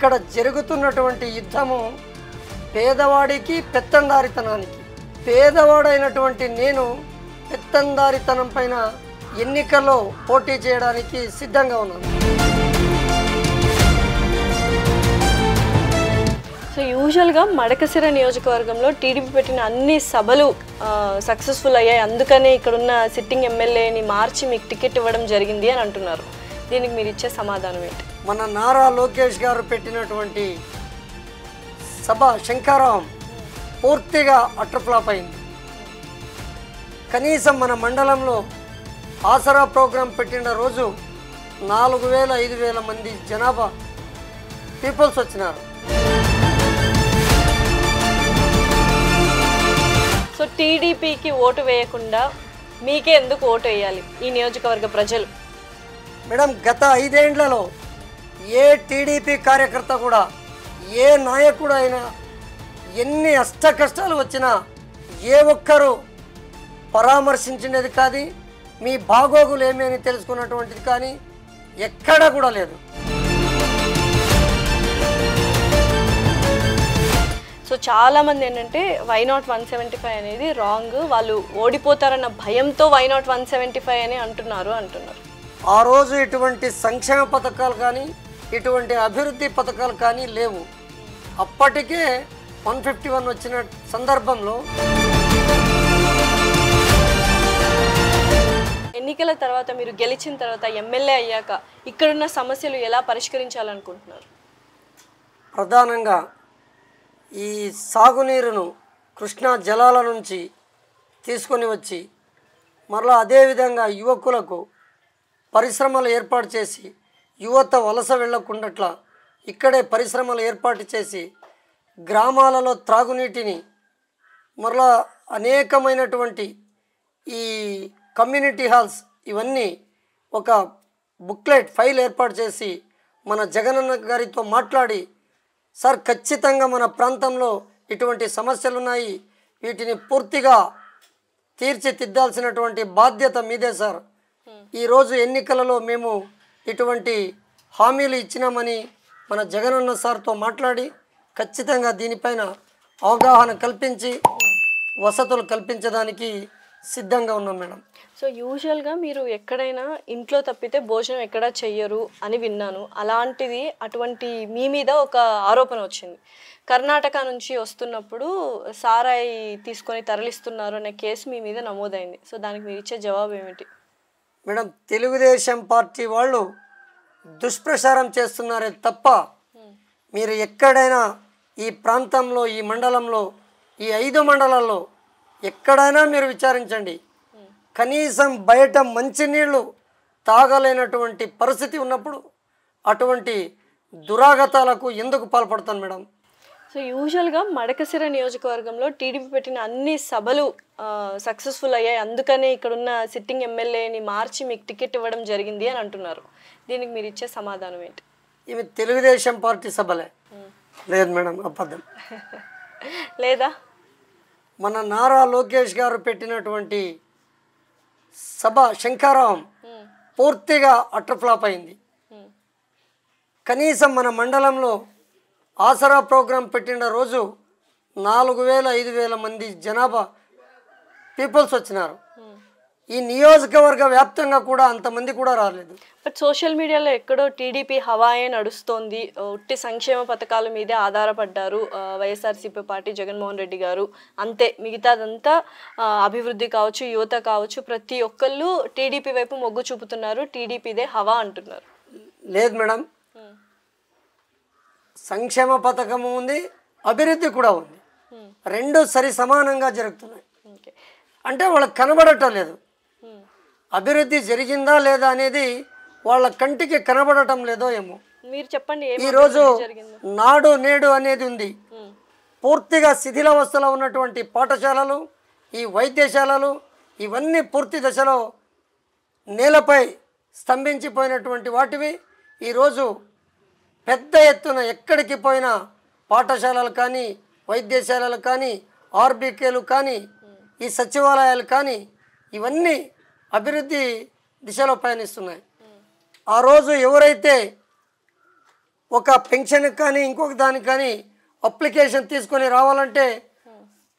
ఇక్కడ జరుగుతున్నటువంటి యుద్ధము పేదవాడికి పెత్తందారితనానికి. పేదవాడైనటువంటి నేను పెత్తందారితనం పైన ఎన్నికల్లో పోటీ చేయడానికి సిద్ధంగా ఉన్నాను. సో యూజువల్గా మడకశిర నియోజకవర్గంలో టీడీపీ పెట్టిన అన్ని సభలు సక్సెస్ఫుల్ అయ్యాయి, అందుకనే ఇక్కడున్న సిట్టింగ్ ఎమ్మెల్యేని మార్చి మీకు టికెట్ ఇవ్వడం జరిగింది అని అంటున్నారు. దీనికి మీరు ఇచ్చే సమాధానం ఏంటి? మన నారా లోకేష్ గారు పెట్టినటువంటి సభ శంకారావం పూర్తిగా అట్రఫ్లాప్ అయింది. కనీసం మన మండలంలో ఆసరా ప్రోగ్రాం పెట్టిన రోజు 4000-5000 మంది జనాభా పీపుల్స్ వచ్చినారు. సో టీడీపీకి ఓటు వేయకుండా మీకే ఎందుకు ఓటు వేయాలి ఈ నియోజకవర్గ ప్రజలు? మేడం, గత 5 ఏళ్లలో ఏ టీడీపీ కార్యకర్త కూడా, ఏ నాయకుడు అయినా ఎన్ని అష్ట కష్టాలు వచ్చినా ఏ ఒక్కరూ పరామర్శించినది కానీ, మీ బాగోగులు ఏమి అని తెలుసుకున్నటువంటిది కానీ ఎక్కడా కూడా లేదు. సో చాలామంది ఏంటంటే వైనాట్ 175 అనేది రాంగ్, వాళ్ళు ఓడిపోతారన్న భయంతో వైనాట్ 175 అని అంటున్నారు. ఆ రోజు ఇటువంటి సంక్షేమ పథకాలు కానీ, ఇటువంటి అభివృద్ధి పథకాలు కానీ లేవు. అప్పటికే 151 వచ్చిన సందర్భంలో ఎన్నికల తర్వాత మీరు గెలిచిన తర్వాత ఎమ్మెల్యే అయ్యాక ఇక్కడున్న సమస్యలు ఎలా పరిష్కరించాలనుకుంటున్నారు? ప్రధానంగా ఈ సాగునీరును కృష్ణా జలాల నుంచి తీసుకొని వచ్చి మరలా అదేవిధంగా యువకులకు పరిశ్రమలు ఏర్పాటు చేసి యువత వలస వెళ్ళకుండాట్లా ఇక్కడే పరిశ్రమలు ఏర్పాటు చేసి గ్రామాలలో త్రాగునీటిని మరలా అనేకమైనటువంటి ఈ కమ్యూనిటీ హాల్స్ ఇవన్నీ ఒక బుక్లెట్ ఫైల్ ఏర్పాటు చేసి మన జగనన్న గారితో మాట్లాడి, సార్ ఖచ్చితంగా మన ప్రాంతంలో ఇటువంటి సమస్యలు ఉన్నాయి, వీటిని పూర్తిగా తీర్చిదిద్దాల్సినటువంటి బాధ్యత మీదే సార్. ఈరోజు ఎన్నికలలో మేము ఇటువంటి హామీలు ఇచ్చినామని మన జగనన్న సార్తో మాట్లాడి ఖచ్చితంగా దీనిపైన అవగాహన కల్పించి వసతులు కల్పించడానికి సిద్ధంగా ఉన్నాం మేడం. సో యూజువల్గా మీరు ఎక్కడైనా ఇంట్లో తప్పితే భోజనం ఎక్కడా చెయ్యరు అని విన్నాను. అలాంటిది అటువంటి మీ మీద ఒక ఆరోపణ వచ్చింది. కర్ణాటక నుంచి వస్తున్నప్పుడు సారాయి తీసుకొని తరలిస్తున్నారు అనే కేసు మీ మీద నమోదైంది. సో దానికి మీరు ఇచ్చే జవాబు ఏమిటి? మేడం, తెలుగుదేశం పార్టీ వాళ్ళు దుష్ప్రచారం చేస్తున్నారే తప్ప మీరు ఎక్కడైనా ఈ ప్రాంతంలో, ఈ మండలంలో, ఈ 5 మండలాల్లో ఎక్కడైనా మీరు విచారించండి, కనీసం బయట మంచినీళ్ళు తాగలేనటువంటి పరిస్థితి ఉన్నప్పుడు అటువంటి దురాగతాలకు ఎందుకు పాల్పడతాను మేడం? సో యూజువల్గా మడకశిర నియోజకవర్గంలో టీడీపీ పెట్టిన అన్ని సభలు సక్సెస్ఫుల్ అయ్యాయి, అందుకనే ఇక్కడున్న సిట్టింగ్ ఎమ్మెల్యేని మార్చి మీకు టికెట్ ఇవ్వడం జరిగింది అని అంటున్నారు. దీనికి మీరు ఇచ్చే సమాధానం ఏంటి? ఇవి తెలుగుదేశం పార్టీ సభలే. లేదు మేడం, అబద్ధం. లేదా? మన నారా లోకేష్ గారు పెట్టినటువంటి సభ శంకారావం పూర్తిగా అట్రఫ్లాప్ అయింది. కనీసం మన మండలంలో ఆసరా ప్రోగ్రాం పెట్టిన రోజు 4000-5000 మంది జనాభా పీపుల్స్ వచ్చినారు. ఈ నియోజకవర్గ వ్యాప్తంగా కూడా అంతమంది కూడా రాలేదు. బట్ సోషల్ మీడియాలో ఎక్కడో టీడీపీ హవాయే నడుస్తోంది, ఉట్టి సంక్షేమ పథకాల మీదే ఆధారపడ్డారు వైఎస్ఆర్సీపీ పార్టీ, జగన్మోహన్ రెడ్డి గారు, అంతే, మిగతాదంతా అభివృద్ధి కావచ్చు, యువత కావచ్చు, ప్రతి ఒక్కళ్ళు టీడీపీ వైపు మొగ్గు చూపుతున్నారు, టీడీపీదే హవా అంటున్నారు. లేదు మేడం, సంక్షేమ పథకము ఉంది, అభివృద్ధి కూడా ఉంది, రెండు సరి సమానంగా జరుగుతున్నాయి. అంటే వాళ్ళకి కనబడటం లేదు. అభివృద్ధి జరిగిందా లేదా అనేది వాళ్ళ కంటికి కనబడటం లేదో ఏమో. మీరు చెప్పండి. ఈరోజు నాడు నేడు అనేది ఉంది. పూర్తిగా శిథిలావస్థలో ఉన్నటువంటి పాఠశాలలు, ఈ వైద్యశాలలు ఇవన్నీ పూర్తి దశలో నేలపై స్తంభించిపోయినటువంటి వాటివి ఈరోజు పెద్ద ఎత్తున ఎక్కడికి పోయినా పాఠశాలలు కానీ, వైద్యశాలలు కానీ, ఆర్బీకేలు కానీ, ఈ సచివాలయాలు కానీ ఇవన్నీ అభివృద్ధి దిశలో పయనిస్తున్నాయి. ఆ రోజు ఎవరైతే ఒక పెన్షన్కి కానీ ఇంకొక దానికి కానీ అప్లికేషన్ తీసుకొని రావాలంటే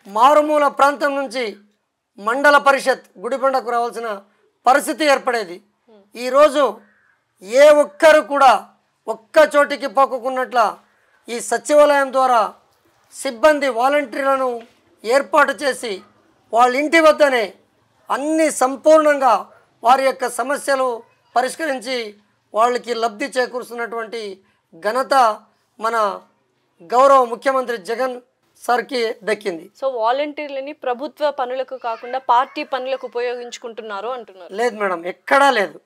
మారుమూల ప్రాంతం నుంచి మండల పరిషత్ గుడిబండకు రావాల్సిన పరిస్థితి ఏర్పడేది. ఈరోజు ఏ ఒక్కరు కూడా ఒక్క చోటికి పోకున్నట్ల ఈ సచివాలయం ద్వారా సిబ్బంది వాలంటీర్లను ఏర్పాటు చేసి వాళ్ళ ఇంటి వద్దనే అన్ని సంపూర్ణంగా వారి యొక్క సమస్యలు పరిష్కరించి వాళ్ళకి లబ్ధి చేకూరుస్తున్నటువంటి ఘనత మన గౌరవ ముఖ్యమంత్రి జగన్ సార్కి దక్కింది. సో వాలంటీర్లని ప్రభుత్వ పనులకు కాకుండా పార్టీ పనులకు ఉపయోగించుకుంటున్నారు అంటున్నారు. లేదు మేడం, ఎక్కడా లేదు.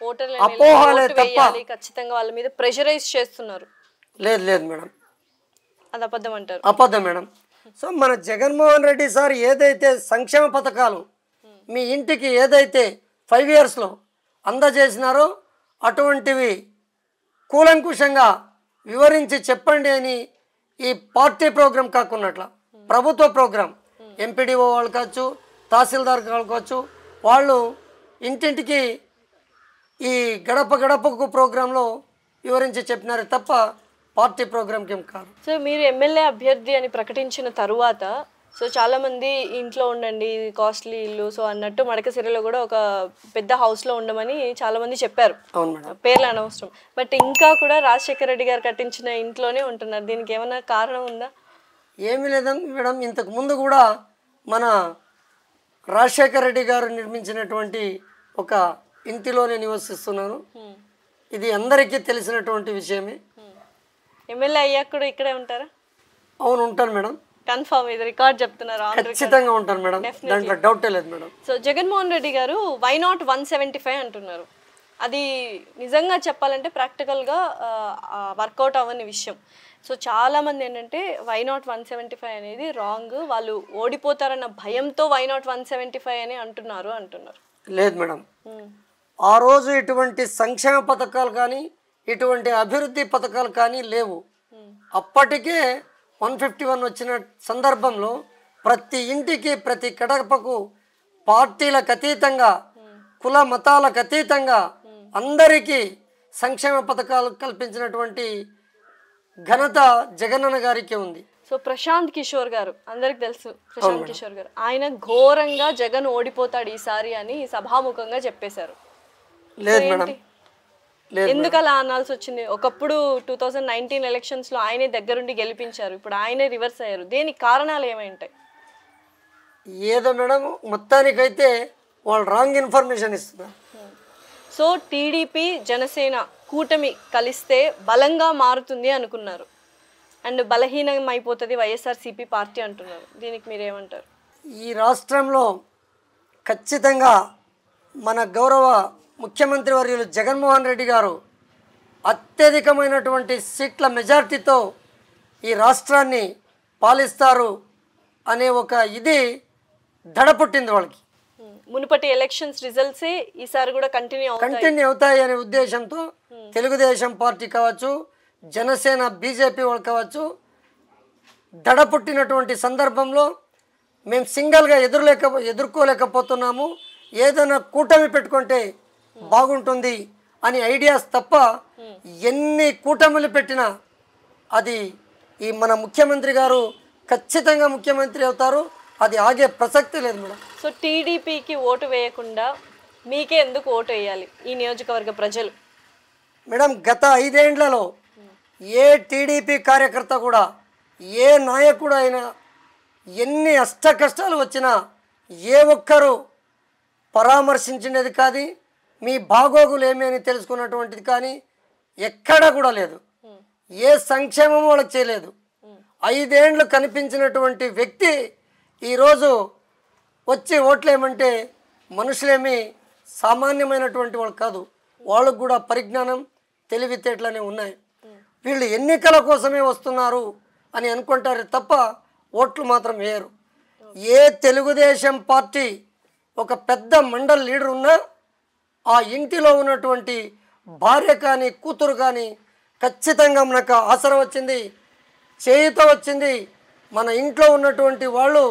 ఓటర్లు అపోహలే తప్ప ఖచ్చితంగా వాళ్ళ మీద ప్రెషరైజ్ చేస్తున్నారు. లేదు లేదు మేడం, అది అబద్ధం అంటారు. అబద్ధం మేడం. సో మన జగన్మోహన్ రెడ్డి సార్ ఏదైతే సంక్షేమ పథకాలు మీ ఇంటికి ఏదైతే 5 ఇయర్స్లో అందజేసినారో అటువంటివి కూలంకుషంగా వివరించి చెప్పండి అని ఈ పార్టీ ప్రోగ్రాం కాకున్నట్ల ప్రభుత్వ ప్రోగ్రాం ఎంపీడీఓ వాళ్ళు కావచ్చు, తహసీల్దార్ వాళ్ళు కావచ్చు, వాళ్ళు ఇంటింటికి ఈ గడప గడపకు ప్రోగ్రాంలో వివరించి చెప్పినారు తప్ప పార్టీ ప్రోగ్రాంకి ఏం కాదు. సో మీరు ఎమ్మెల్యే అభ్యర్థి అని ప్రకటించిన తరువాత సో చాలామంది ఇంట్లో ఉండండి కాస్ట్లీ ఇల్లు సో అన్నట్టు మడకసిరిలో కూడా ఒక పెద్ద హౌస్లో ఉండమని చాలామంది చెప్పారు. అవును మేడం, పేర్లు అనవసరం. బట్ ఇంకా కూడా రాజశేఖర రెడ్డి గారు కట్టించిన ఇంట్లోనే ఉంటున్నారు. దీనికి ఏమైనా కారణం ఉందా? ఏమీ లేదండి మేడం. ఇంతకు ముందు కూడా మన రాజశేఖర రెడ్డి గారు నిర్మించినటువంటి ఒక ఇంటిలోనే నివసిస్తున్నాను. ఇది అందరికీ తెలిసినటువంటి విషయమే. ఎమ్మెల్యే అయ్యాక కూడా ఇక్కడే ఉంటారా? అవును, ఉంటాను మేడం. కన్ఫర్మ్, ఇది రికార్డ్ చెప్తున్నారు. ఖచ్చితంగా ఉంటాను మేడం, దాంట్లో డౌటే లేదు మేడం. సో జగన్మోహన్ రెడ్డి గారు వై నాట్ 175 అంటున్నారు. అది నిజంగా చెప్పాలంటే ప్రాక్టికల్గా వర్కౌట్ అవ్వని విషయం. సో చాలామంది ఏంటంటే వై నాట్ 175 అనేది రాంగ్, వాళ్ళు ఓడిపోతారన్న భయంతో వై నాట్ 175 అని అంటున్నారు. లేదు మేడం, ఆ రోజు ఇటువంటి సంక్షేమ పథకాలు కానీ ఇటువంటి అభివృద్ధి పథకాలు కానీ లేవు. అప్పటికే 151 వచ్చిన సందర్భంలో ప్రతి ఇంటికి ప్రతి గడపకు పార్టీలకు అతీతంగా కుల మతాలకు అతీతంగా అందరికీ సంక్షేమ పథకాలు కల్పించినటువంటి ఘనత జగనన్న గారికి ఉంది. సో ప్రశాంత్ కిషోర్ గారు అందరికి తెలుసు. ప్రశాంత్ కిషోర్ గారు ఆయన ఘోరంగా జగన్ ఓడిపోతాడు ఈసారి అని సభాముఖంగా చెప్పేశారు. లేదు మేడం, ఎందుకు అలా అనాల్సి వచ్చింది? ఒకప్పుడు 2019 ఎలక్షన్స్లో ఆయనే దగ్గరుండి గెలిపించారు, ఇప్పుడు ఆయనే రివర్స్ అయ్యారు. దేనికి కారణాలు ఏమైంటాయి? ఏదో మేడం, మొత్తానికైతే వాళ్ళు రాంగ్ ఇన్ఫర్మేషన్ ఇస్తున్నారు. సో టీడీపీ జనసేన కూటమి కలిస్తే బలంగా మారుతుంది అనుకున్నారు, అండ్ బలహీనం అయిపోతుంది వైఎస్ఆర్సీపీ పార్టీ అంటున్నారు. దీనికి మీరేమంటారు? ఈ రాష్ట్రంలో ఖచ్చితంగా మన గౌరవ ముఖ్యమంత్రి వర్యులు జగన్మోహన్ రెడ్డి గారు అత్యధికమైనటువంటి సీట్ల మెజార్టీతో ఈ రాష్ట్రాన్ని పాలిస్తారు అనే ఒక ఇది దడపుట్టింది వాళ్ళకి. మునుపటి ఎలక్షన్స్ రిజల్ట్సే ఈసారి కూడా కంటిన్యూ అవుతాయి అనే ఉద్దేశంతో తెలుగుదేశం పార్టీ కావచ్చు, జనసేన బీజేపీ వాళ్ళు కావచ్చు, దడపుట్టినటువంటి సందర్భంలో మేము సింగిల్గా ఎదుర్కోలేకపోతున్నాము, ఏదైనా కూటమి పెట్టుకుంటే బాగుంటుంది అని ఐడియాస్ తప్ప ఎన్ని కూటములు పెట్టినా అది ఈ మన ముఖ్యమంత్రి గారు ఖచ్చితంగా ముఖ్యమంత్రి అవుతారు, అది ఆగే ప్రసక్తి లేదు మేడం. సో టీడీపీకి ఓటు వేయకుండా మీకే ఎందుకు ఓటు వేయాలి ఈ నియోజకవర్గ ప్రజలు? మేడం, గత 5 ఏండ్లలో ఏ టీడీపీ కార్యకర్త కూడా ఏ నాయకుడు అయినా ఎన్ని అష్ట కష్టాలు వచ్చినా ఏ ఒక్కరు పరామర్శించినది కాదు, మీ బాగోగులు ఏమి అని తెలుసుకున్నటువంటిది కానీ ఎక్కడా కూడా లేదు. ఏ సంక్షేమం వాళ్ళకి చేయలేదు. 5 ఏండ్లు కనిపించినటువంటి వ్యక్తి ఈరోజు వచ్చి ఓట్లేమంటే మనుషులేమి సామాన్యమైనటువంటి వాళ్ళు కాదు, వాళ్ళకు కూడా పరిజ్ఞానం తెలివితేటలనే ఉన్నాయి. వీళ్ళు ఎన్నికల కోసమే వస్తున్నారు అని అనుకుంటారు తప్ప ఓట్లు మాత్రం వేయరు. ఏ తెలుగుదేశం పార్టీ ఒక పెద్ద మండల్ లీడర్ ఉన్నా ఆ ఇంటిలో ఉన్నటువంటి భార్య కానీ కూతురు కానీ ఖచ్చితంగా మనకు ఆసరా వచ్చింది, చేయుత వచ్చింది. మన ఇంట్లో ఉన్నటువంటి వాళ్ళు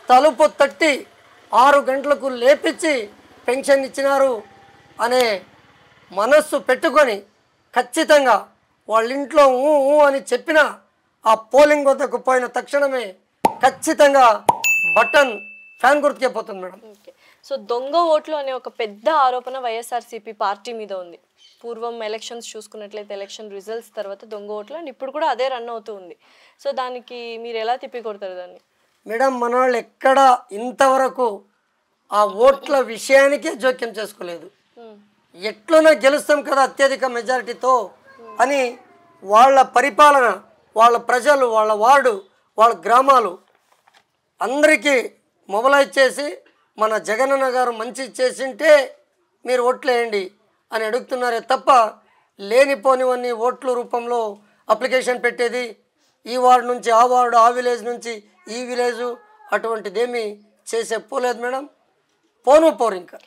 తలుపు తట్టి 6 గంటలకు లేపించి పెన్షన్ ఇచ్చినారు అనే మనస్సు పెట్టుకొని ఖచ్చితంగా వాళ్ళ ఇంట్లో ఊ ఊ అని చెప్పినా ఆ పోలింగ్ వద్దకు పోయిన తక్షణమే ఖచ్చితంగా బటన్ ఫ్యాన్ గుర్తుకే పోతుంది మేడం. ఓకే. సో దొంగ ఓట్లు అనే ఒక పెద్ద ఆరోపణ వైఎస్ఆర్సీపీ పార్టీ మీద ఉంది. పూర్వం ఎలక్షన్స్ చూసుకున్నట్లయితే ఎలక్షన్ రిజల్ట్స్ తర్వాత దొంగ ఓట్లు అండ్ ఇప్పుడు కూడా అదే రన్ అవుతూ ఉంది. సో దానికి మీరు ఎలా తిప్పికొడతారు దాన్ని? మేడం మన వాళ్ళు ఎక్కడ ఇంతవరకు ఆ ఓట్ల విషయానికే జోక్యం చేసుకోలేదు. ఎట్లనో గెలుస్తాం కదా అత్యధిక మెజారిటీతో అని వాళ్ళ పరిపాలన, వాళ్ళ ప్రజలు, వాళ్ళ వార్డు, వాళ్ళ గ్రామాలు అందరికీ మొబలైజ్ చేసి మన జగనన్న గారు మంచి చేసింటే మీరు ఓట్లు వేయండి అని అడుగుతున్నారే తప్ప లేనిపోనివన్నీ ఓట్ల రూపంలో అప్లికేషన్ పెట్టేది, ఈ వార్డు నుంచి ఆ వార్డు, ఆ విలేజ్ నుంచి ఈ విలేజు, అటువంటిదేమీ చేసే పోలేదు మేడం. పోను పోరు ఇంకా.